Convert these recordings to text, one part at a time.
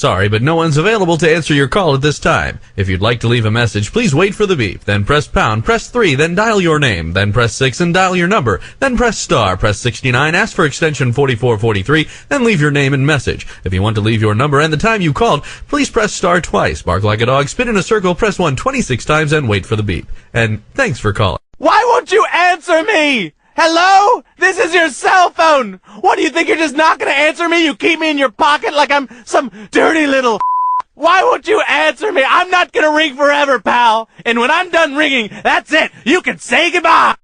Sorry, but no one's available to answer your call at this time. If you'd like to leave a message, please wait for the beep. Then press pound, press 3, then dial your name. Then press 6 and dial your number. Then press star, press 69, ask for extension 4443, then leave your name and message. If you want to leave your number and the time you called, please press star twice, bark like a dog, spin in a circle, press 1 26 times, and wait for the beep. And thanks for calling. Why won't you answer me? Hello? This is your cell phone. What, do you think you're just not gonna answer me? You keep me in your pocket like I'm some dirty little Why won't you answer me? I'm not gonna ring forever, pal. And when I'm done ringing, that's it. You can say goodbye.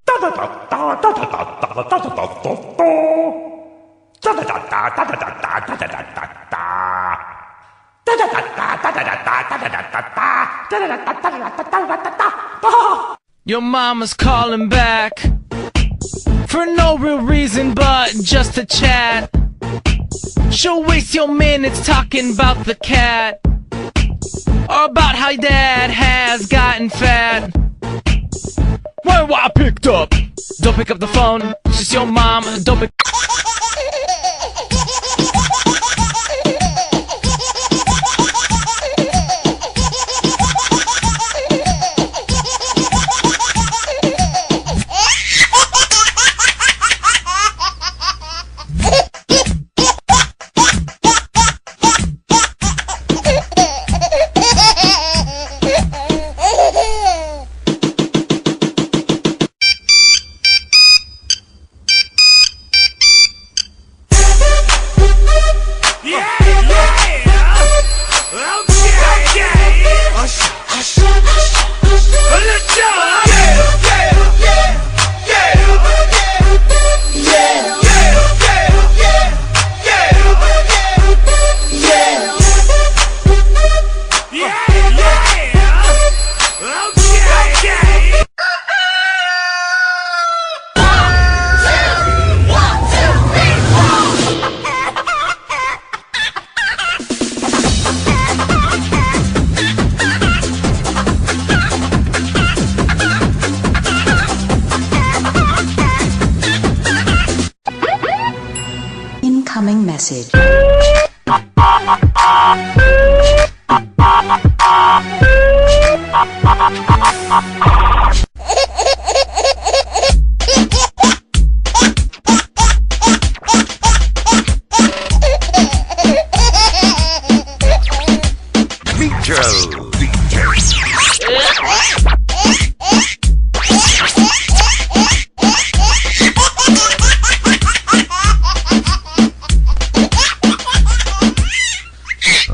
Your mama's calling back for no real reason but just to chat. She'll waste your minutes talking about the cat, or about how your dad has gotten fat. Well, I picked up. Don't pick up the phone. It's just your mom. Don't pick. Incoming message.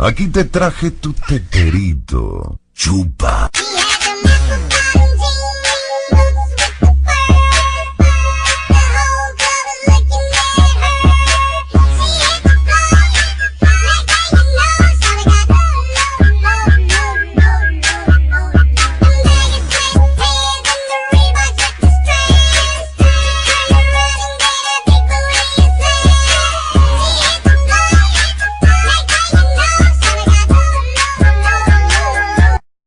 Aquí te traje tu teterito. Chupa.